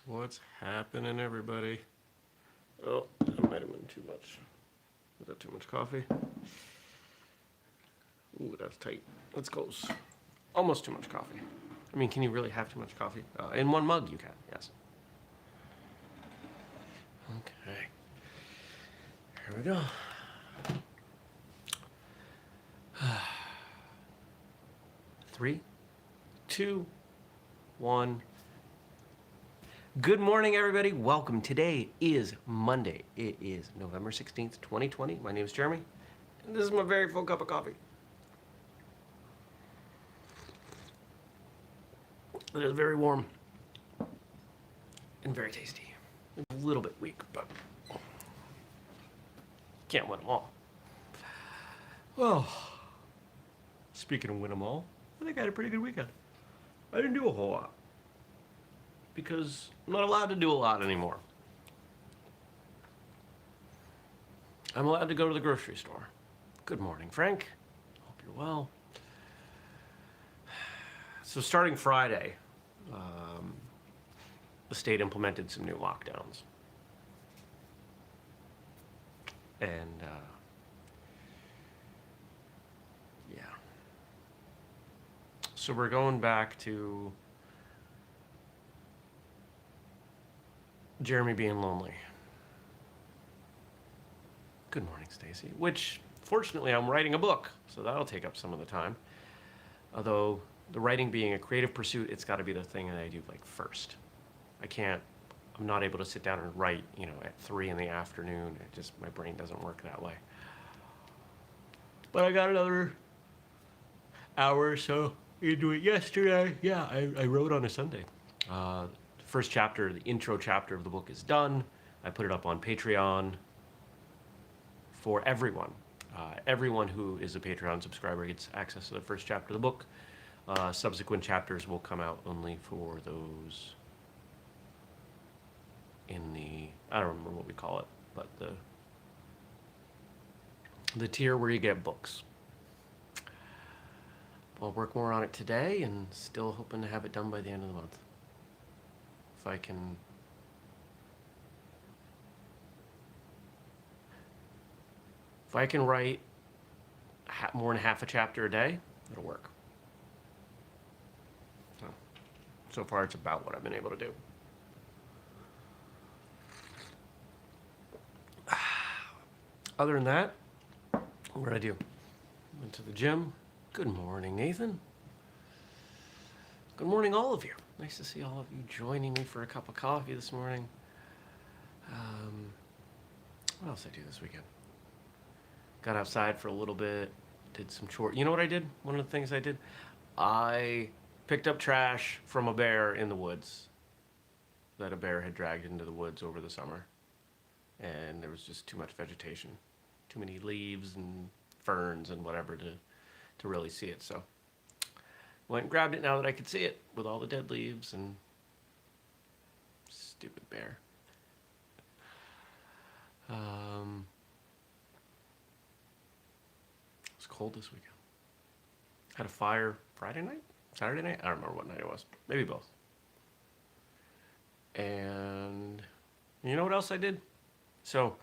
What's happening, everybody? Oh, that might have been too much. Was that too much coffee? Ooh, that's tight. That's close. Almost too much coffee. I mean, can you really have too much coffee? In one mug, you can, yes. Okay. Here we go. Three, two, one. Good morning, everybody. Welcome. Today is Monday. It is November 16th, 2020. My name is Jeremy, and this is my very full cup of coffee. It is very warm and very tasty. A little bit weak, but can't win them all. Well, speaking of win them all, I think I had a pretty good weekend. I didn't do a whole lot because I'm not allowed to do a lot anymore. I'm allowed to go to the grocery store. Good morning, Frank. Hope you're well. So starting Friday, the state implemented some new lockdowns. And yeah. So we're going back to Jeremy being lonely. Good morning, Stacy. Which, fortunately, I'm writing a book, so that'll take up some of the time. Although the writing being a creative pursuit, it's got to be the thing that I do like first. I'm not able to sit down and write, at 3 in the afternoon. My brain doesn't work that way. But I got another hour or so into it yesterday. Yeah, I wrote on a Sunday. The first chapter, the intro chapter of the book is done. I put it up on Patreon for everyone. Everyone who is a Patreon subscriber gets access to the first chapter of the book. Subsequent chapters will come out only for those in the, I don't remember what we call it, but the tier where you get books. I'll work more on it today and still hoping to have it done by the end of the month. If I can write more than half a chapter a day, it'll work. So far, it's about what I've been able to do. Other than that, what did I do? Went to the gym. Good morning, Nathan. Good morning, all of you. Nice to see all of you joining me for a cup of coffee this morning. What else did I do this weekend? Got outside for a little bit, did some chores. You know what I did? One of the things I did? I picked up trash from a bear in the woods that a bear had dragged into the woods over the summer. And there was just too much vegetation, too many leaves and ferns and whatever to really see it. So went and grabbed it now that I could see it with all the dead leaves and stupid bear. It was cold this weekend. Had a fire Friday night? Saturday night? I don't remember what night it was. Maybe both. And you know what else I did? So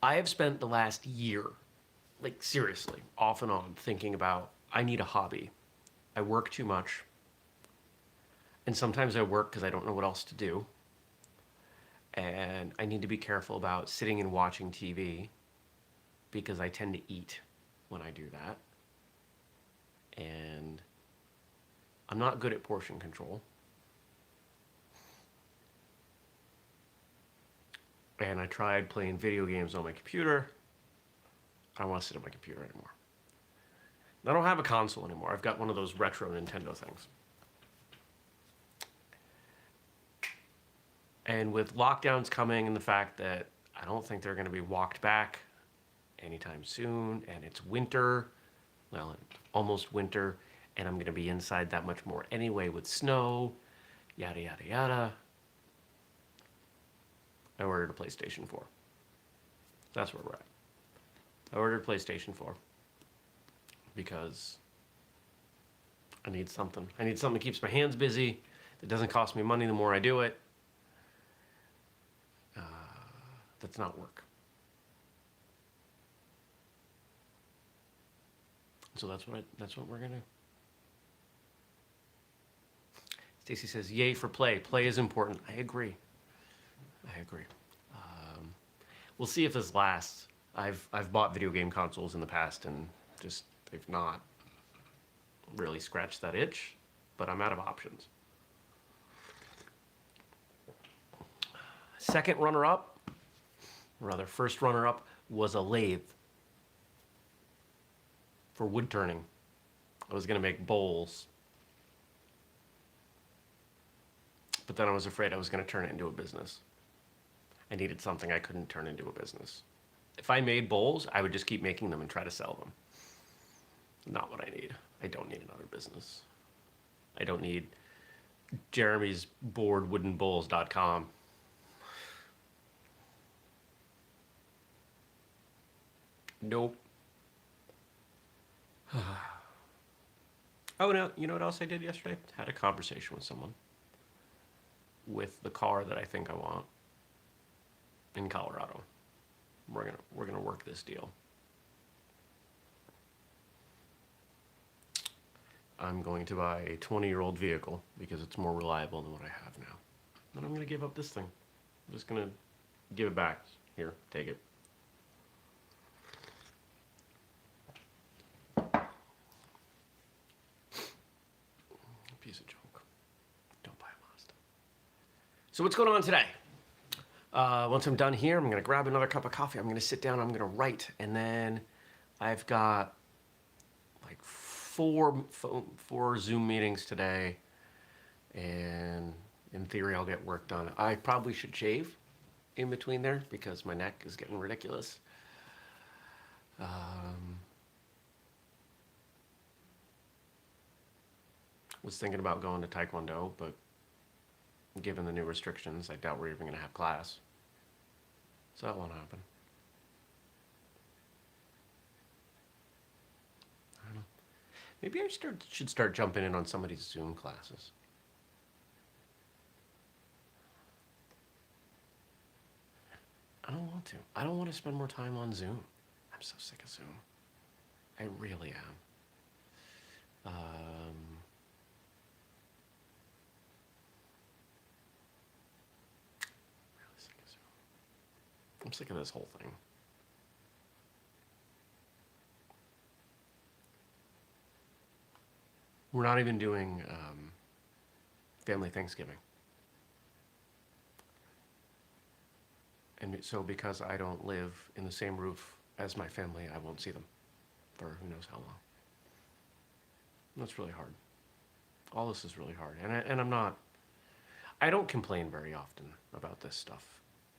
I have spent the last year, like seriously, off and on, thinking about I need a hobby. I work too much. And sometimes I work because I don't know what else to do. And I need to be careful about sitting and watching TV because I tend to eat when I do that. And I'm not good at portion control. And I tried playing video games on my computer. I don't want to sit at my computer anymore. I don't have a console anymore. I've got one of those retro Nintendo things. And with lockdowns coming and the fact that I don't think they're going to be walked back anytime soon, and it's winter, well, almost winter, and I'm going to be inside that much more anyway with snow, yada, yada, yada. I ordered a PlayStation 4. That's where we're at. I ordered PlayStation 4 because I need something. I need something that keeps my hands busy, that doesn't cost me money the more I do it. That's not work. So that's what we're gonna do. Stacy says, "Yay for play. Play is important." I agree. We'll see if this lasts. I've bought video game consoles in the past and just they've not really scratched that itch, but I'm out of options. Second runner-up, or rather first runner-up, was a lathe for wood turning. I was gonna make bowls, but then I was afraid I was gonna turn it into a business. I needed something I couldn't turn into a business. If I made bowls, I would just keep making them and try to sell them. Not what I need. I don't need another business. I don't need Jeremy's boardwoodenbowls.com. Nope. Oh, no, you know what else I did yesterday? Had a conversation with someone with the car that I think I want in Colorado. We're gonna work this deal. I'm going to buy a 20-year-old vehicle because it's more reliable than what I have now. Then I'm gonna give up this thing. I'm just gonna give it back. Here, take it. Piece of junk. Don't buy a Mazda. So what's going on today? Once I'm done here, I'm gonna grab another cup of coffee. I'm gonna sit down, I'm gonna write, and then I've got like four Zoom meetings today, and in theory I'll get work done. I probably should shave in between there because my neck is getting ridiculous. Was thinking about going to Taekwondo, but given the new restrictions, I doubt we're even going to have class. So that won't happen. I don't know. Maybe I should start jumping in on somebody's Zoom classes. I don't want to. I don't want to spend more time on Zoom. I'm so sick of Zoom. I really am. I'm sick of this whole thing. We're not even doing family Thanksgiving. And so because I don't live in the same roof as my family, I won't see them for who knows how long. That's really hard. All this is really hard. And I don't complain very often about this stuff.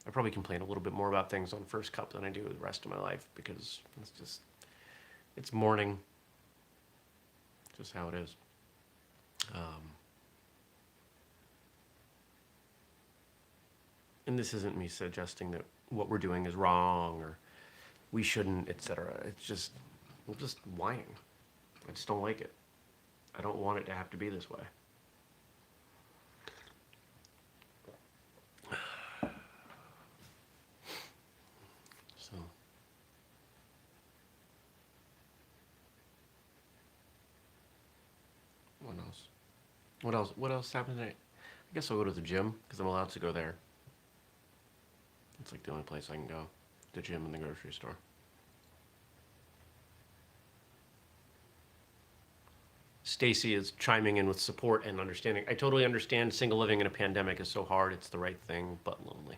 I probably complain a little bit more about things on First Cup than I do the rest of my life because it's morning. Just how it is. And this isn't me suggesting that what we're doing is wrong or we shouldn't, etc. I'm just whining. I just don't like it. I don't want it to have to be this way. So, what else? What else happened today? I guess I'll go to the gym because I'm allowed to go there. It's like the only place I can go. The gym and the grocery store. Stacy is chiming in with support and understanding. I totally understand single living in a pandemic is so hard. It's the right thing, but lonely.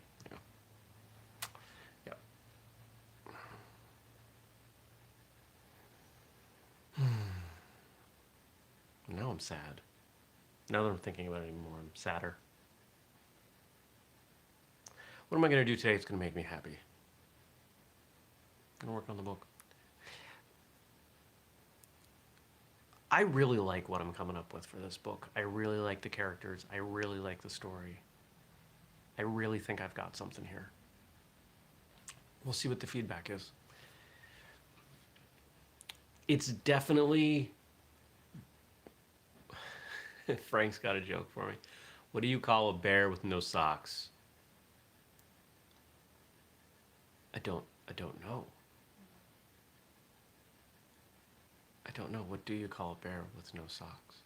Yeah. Now I'm sad. Now that I'm thinking about it anymore, I'm sadder. What am I going to do today that's going to make me happy? I'm going to work on the book. I really like what I'm coming up with for this book. I really like the characters. I really like the story. I really think I've got something here. We'll see what the feedback is. It's definitely Frank's got a joke for me. What do you call a bear with no socks? I don't know. I don't know. What do you call a bear with no socks?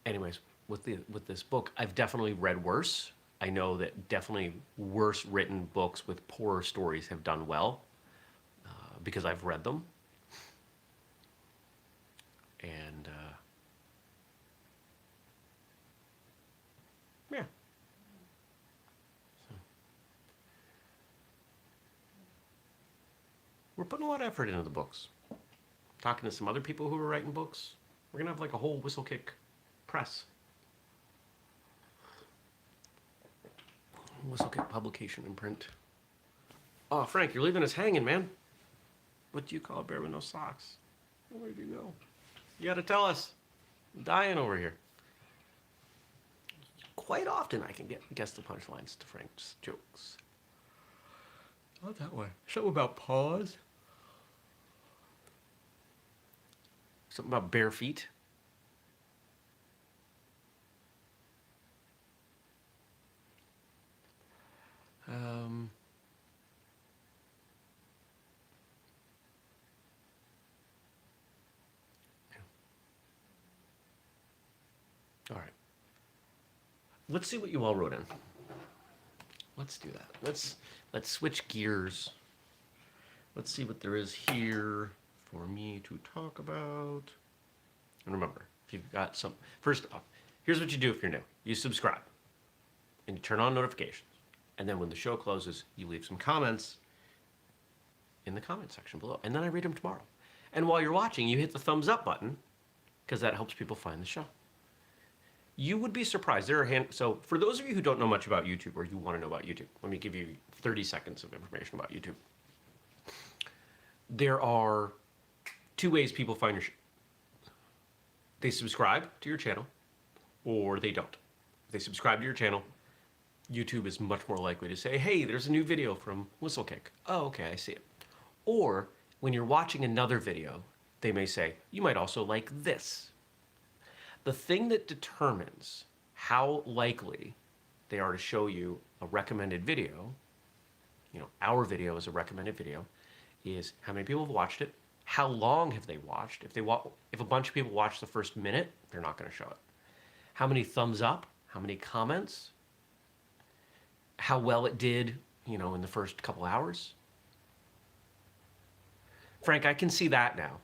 Anyways, with this book, I've definitely read worse. I know that definitely worse written books with poorer stories have done well because I've read them. And yeah, so we're putting a lot of effort into the books. Talking to some other people who are writing books. We're gonna have like a whole whistlekick press. Whistlekick publication and print. Oh, Frank, you're leaving us hanging, man. What do you call a bear with no socks? Where did you go? You gotta tell us. I'm dying over here. Quite often I can guess the punchlines to Frank's jokes. Not that way. Something about paws. Something about bare feet. Um, all right. Let's see what you all wrote in. Let's do that. Let's switch gears. Let's see what there is here for me to talk about. And remember, if you've got some, first off, here's what you do if you're new. You subscribe and you turn on notifications. And then when the show closes, you leave some comments in the comment section below. And then I read them tomorrow. And while you're watching, you hit the thumbs up button because that helps people find the show. You would be surprised. So for those of you who don't know much about YouTube or you want to know about YouTube, let me give you 30 seconds of information about YouTube. There are two ways people find your show. They subscribe to your channel or they don't. If they subscribe to your channel, YouTube is much more likely to say, hey, there's a new video from Whistlekick. Oh, okay, I see it. Or when you're watching another video, they may say, you might also like this. The thing that determines how likely they are to show you a recommended video, our video is a recommended video, is how many people have watched it, how long have they watched. If a bunch of people watch the first minute, they're not going to show it. How many thumbs up, how many comments, how well it did, in the first couple hours. Frank, I can see that now.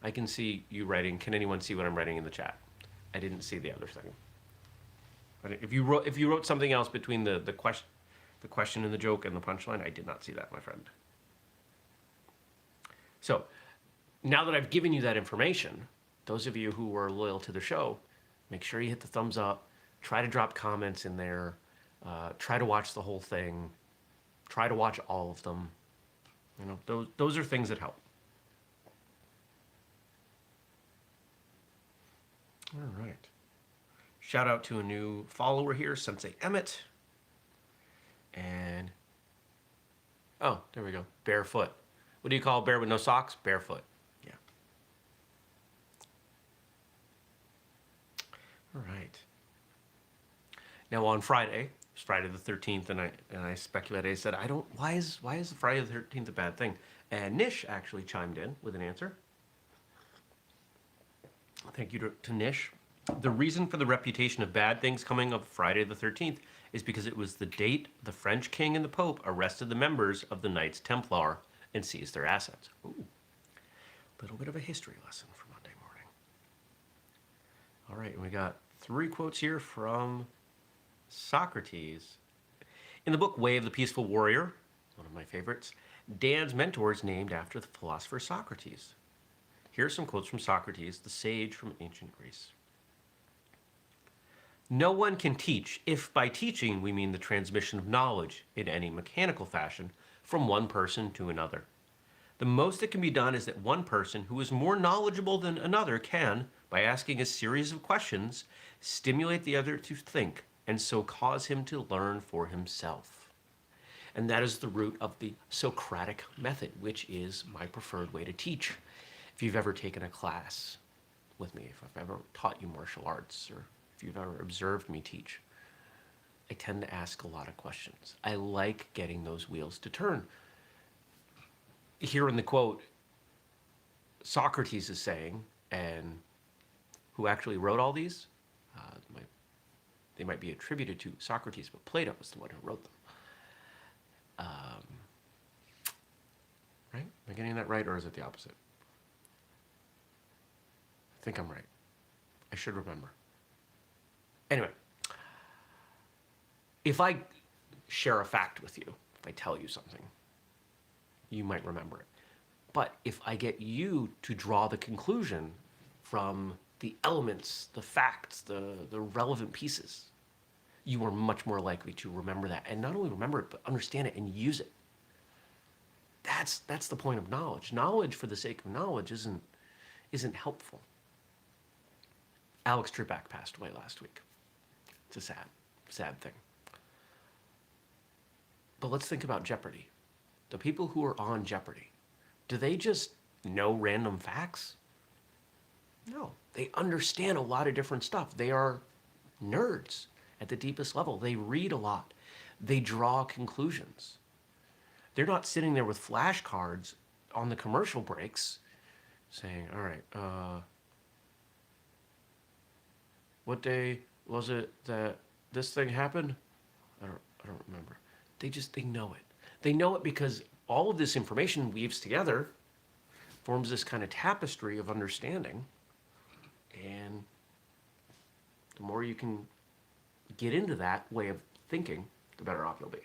I can see you writing, can anyone see what I'm writing in the chat? I didn't see the other thing. But if you wrote something else between the question and the joke and the punchline, I did not see that, my friend. So now that I've given you that information, those of you who are loyal to the show, make sure you hit the thumbs up, try to drop comments in there, try to watch the whole thing, try to watch all of them. Those are things that help. All right. Shout out to a new follower here, Sensei Emmett. And, oh, there we go, barefoot. What do you call a bear with no socks? Barefoot. Yeah. All right. Now on Friday, it's Friday the 13th, and I speculated. I said, why is Friday the 13th a bad thing? And Nish actually chimed in with an answer. Thank you to Nish. The reason for the reputation of bad things coming of Friday the 13th is because it was the date the French king and the Pope arrested the members of the Knights Templar and seized their assets. Ooh, a little bit of a history lesson for Monday morning. All right, and we got 3 quotes here from Socrates. In the book Way of the Peaceful Warrior, one of my favorites, Dan's mentor is named after the philosopher Socrates. Here are some quotes from Socrates, the sage from ancient Greece. No one can teach if by teaching we mean the transmission of knowledge in any mechanical fashion from one person to another. The most that can be done is that one person who is more knowledgeable than another can, by asking a series of questions, stimulate the other to think and so cause him to learn for himself. And that is the root of the Socratic method, which is my preferred way to teach. If you've ever taken a class with me, if I've ever taught you martial arts, or if you've ever observed me teach, I tend to ask a lot of questions. I like getting those wheels to turn. Here in the quote, Socrates is saying, and who actually wrote all these? They might be attributed to Socrates, but Plato was the one who wrote them. Right? Am I getting that right, or is it the opposite? I think I'm right. I should remember. Anyway, if I share a fact with you, if I tell you something, you might remember it. But if I get you to draw the conclusion from the elements, the facts, the relevant pieces, you are much more likely to remember that. And not only remember it, but understand it and use it. That's the point of knowledge. Knowledge for the sake of knowledge isn't helpful. Alex Trebek passed away last week. It's a sad thing. But let's think about Jeopardy. The people who are on Jeopardy, do they just know random facts? No, they understand a lot of different stuff. They are nerds at the deepest level. They read a lot. They draw conclusions. They're not sitting there with flashcards on the commercial breaks saying, all right, what day was it that this thing happened? I don't remember. They know it. They know it because all of this information weaves together, forms this kind of tapestry of understanding. And the more you can get into that way of thinking, the better off you'll be.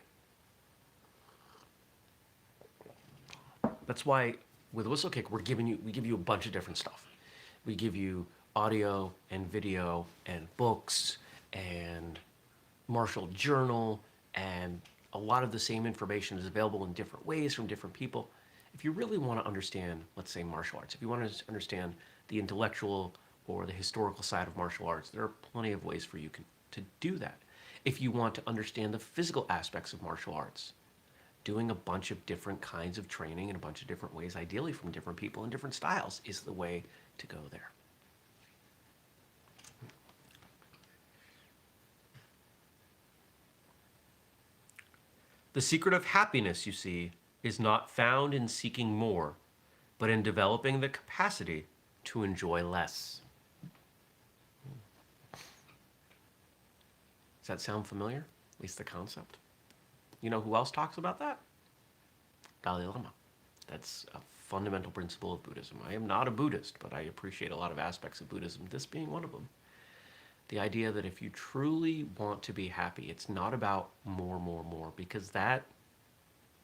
That's why with whistlekick, we give you a bunch of different stuff. We give you audio and video and books and martial journal, and a lot of the same information is available in different ways from different people. If you really want to understand, let's say, martial arts, if you want to understand the intellectual or the historical side of martial arts, there are plenty of ways for you to do that. If you want to understand the physical aspects of martial arts, doing a bunch of different kinds of training in a bunch of different ways, ideally from different people and different styles, is the way to go there. The secret of happiness, you see, is not found in seeking more, but in developing the capacity to enjoy less. Does that sound familiar? At least the concept. You know who else talks about that? Dalai Lama. That's a fundamental principle of Buddhism. I am not a Buddhist, but I appreciate a lot of aspects of Buddhism, this being one of them. The idea that if you truly want to be happy, it's not about more, because that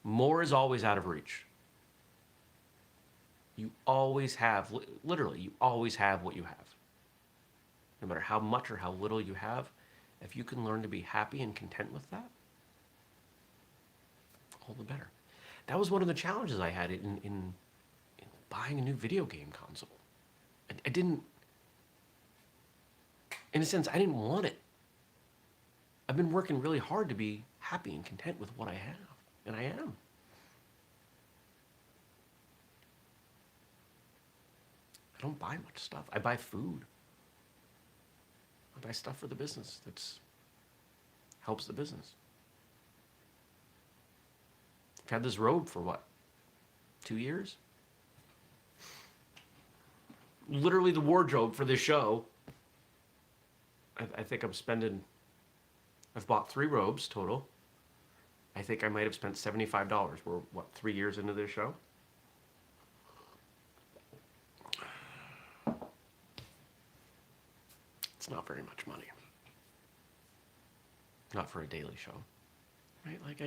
more is always out of reach. You always have, literally, you always have what you have. No matter how much or how little you have, if you can learn to be happy and content with that, all the better. That was one of the challenges I had in buying a new video game console. I didn't, in a sense, I didn't want it. I've been working really hard to be happy and content with what I have, and I am. I don't buy much stuff. I buy food. I buy stuff for the business that's helps the business. I've had this robe for what? 2 years? Literally the wardrobe for this show. I think I've bought 3 robes total. I think I might have spent $75. We're, 3 years into this show? It's not very much money. Not for a daily show. Right? Like,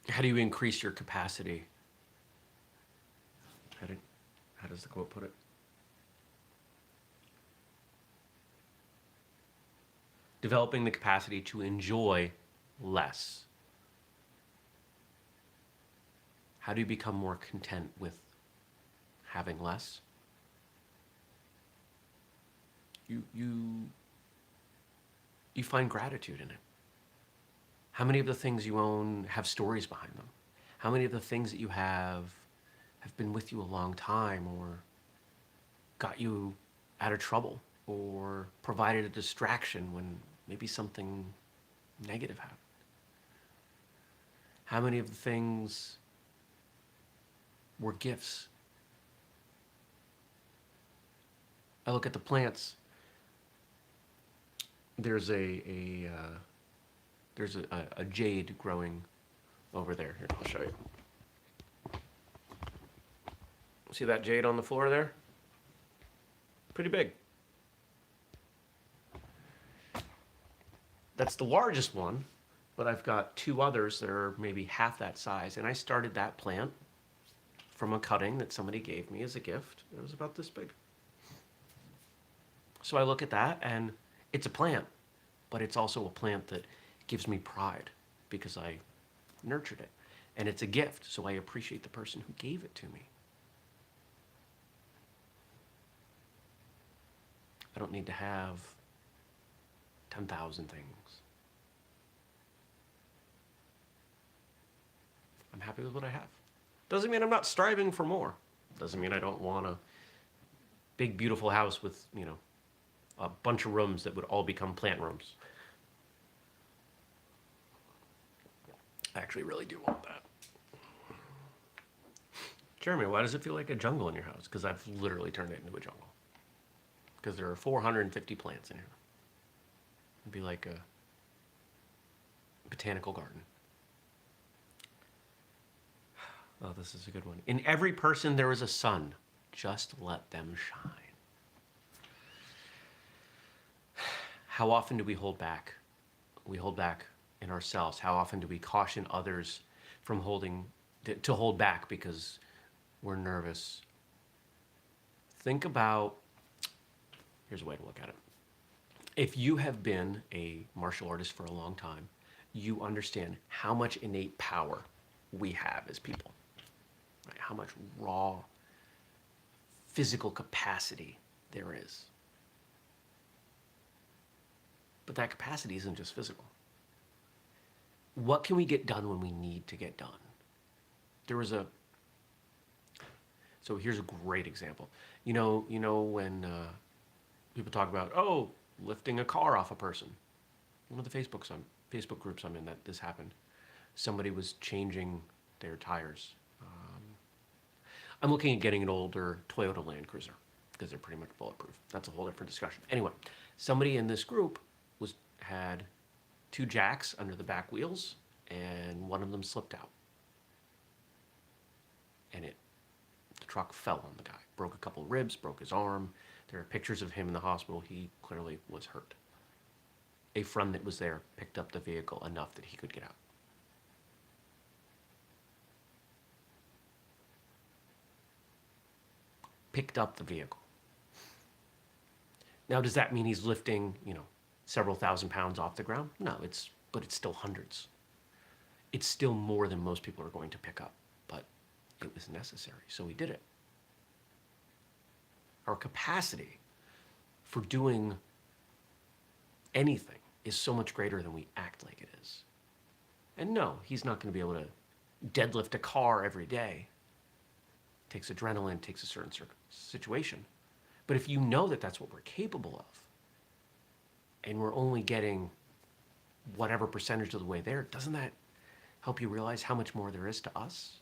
How do you increase your capacity? How does the quote put it? Developing the capacity to enjoy less. How do you become more content with having less? You you find gratitude in it? How many of the things you own have stories behind them? How many of the things that you have been with you a long time, or got you out of trouble, or provided a distraction when maybe something negative happened? How many of the things were gifts? I look at the plants. There's a jade growing over there. Here, I'll show you. See that jade on the floor there? Pretty big. That's the largest one, but I've got two others that are maybe half that size. And I started that plant from a cutting that somebody gave me as a gift. It was about this big. So I look at that, and it's a plant, but it's also a plant that gives me pride because I nurtured it. And it's a gift, so I appreciate the person who gave it to me. I don't need to have 10,000 things. I'm happy with what I have. Doesn't mean I'm not striving for more. Doesn't mean I don't want a big, beautiful house with, a bunch of rooms that would all become plant rooms. I actually really do want that. Jeremy, why does it feel like a jungle in your house? Because I've literally turned it into a jungle. Because there are 450 plants in here. It'd be like a botanical garden. Oh, this is a good one. In every person there is a sun. Just let them shine. How often do we hold back? We hold back in ourselves. How often do we caution others from to hold back because we're nervous? Think about, here's a way to look at it. If you have been a martial artist for a long time, you understand how much innate power we have as people, right? How much raw physical capacity there is. But that capacity isn't just physical. What can we get done when we need to get done? So here's a great example. You know when people talk about, lifting a car off a person. One of the Facebook groups I'm in that this happened. Somebody was changing their tires. I'm looking at getting an older Toyota Land Cruiser because they're pretty much bulletproof. That's a whole different discussion. Anyway, somebody in this group had two jacks under the back wheels, and one of them slipped out. And the truck fell on the guy. Broke a couple of ribs, broke his arm. There are pictures of him in the hospital. He clearly was hurt. A friend that was there picked up the vehicle enough that he could get out. Picked up the vehicle. Now, does that mean he's lifting, several thousand pounds off the ground? No, but it's still hundreds. It's still more than most people are going to pick up, but it was necessary, so he did it. Our capacity for doing anything is so much greater than we act like it is. And no, he's not going to be able to deadlift a car every day. It takes adrenaline, takes a certain situation. But if you know that that's what we're capable of, and we're only getting whatever percentage of the way there, doesn't that help you realize how much more there is to us?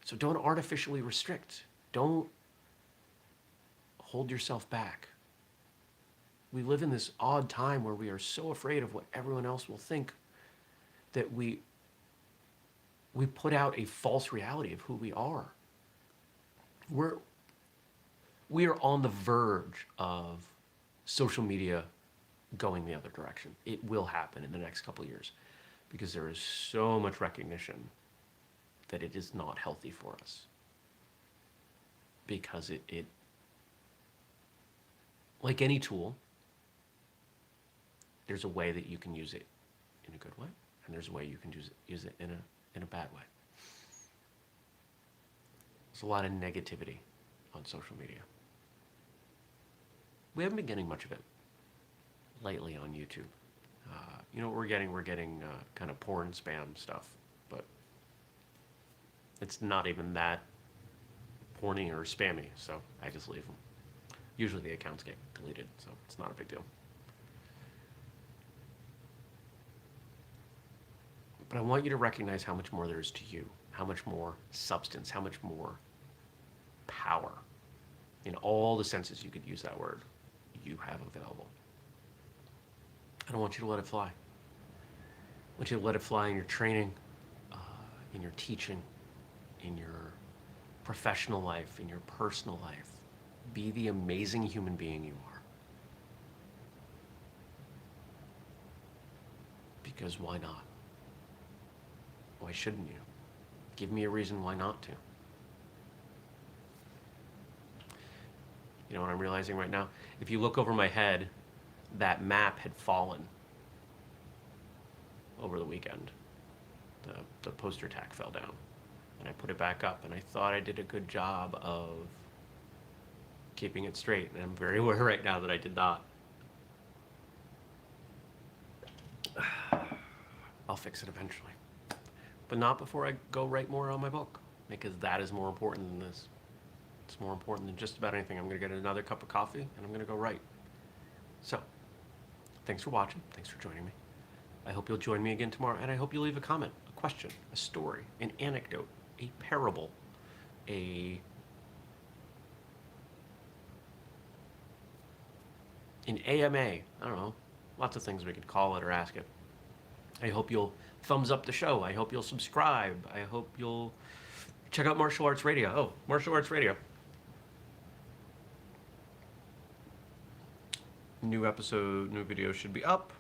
So don't artificially restrict. Don't hold yourself back. We live in this odd time where we are so afraid of what everyone else will think that we put out a false reality of who we are. We are on the verge of social media going the other direction. It will happen in the next couple of years because there is so much recognition that it is not healthy for us. Because it like any tool, there's a way that you can use it in a good way, and there's a way you can use it in a bad way. There's a lot of negativity on social media. We haven't been getting much of it. lightly on YouTube. You know what we're getting? We're getting kind of porn spam stuff, but it's not even that porny or spammy, so I just leave them. Usually the accounts get deleted, so it's not a big deal. But I want you to recognize how much more there is to you, how much more substance, how much more power in all the senses you could use that word you have available. I don't want you to let it fly. I want you to let it fly in your training, in your teaching, in your professional life, in your personal life. Be the amazing human being you are. Because why not? Why shouldn't you? Give me a reason why not to. You know what I'm realizing right now? If you look over my head, that map had fallen over the weekend. The poster tack fell down. And I put it back up, and I thought I did a good job of keeping it straight. And I'm very aware right now that I did not. I'll fix it eventually. But not before I go write more on my book, because that is more important than this. It's more important than just about anything. I'm going to get another cup of coffee, and I'm going to go write. So, thanks for watching. Thanks for joining me. I hope you'll join me again tomorrow, and I hope you'll leave a comment, a question, a story, an anecdote, a parable, an AMA. I don't know. Lots of things we could call it or ask it. I hope you'll thumbs up the show. I hope you'll subscribe. I hope you'll check out Martial Arts Radio. Oh, Martial Arts Radio. New episode, new video should be up.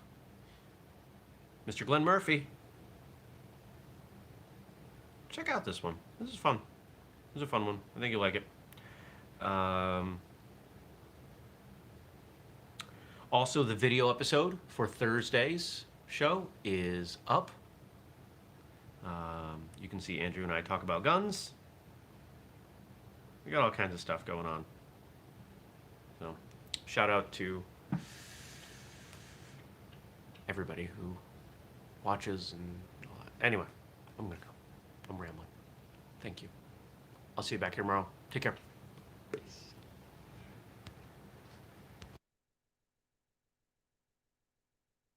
Mr. Glenn Murphy. Check out this one. This is fun. This is a fun one. I think you'll like it. Also, the video episode for Thursday's show is up. You can see Andrew and I talk about guns. We got all kinds of stuff going on. So, shout out to everybody who watches and all that. Anyway, I'm gonna go. I'm rambling. Thank you. I'll see you back here tomorrow. Take care. Peace.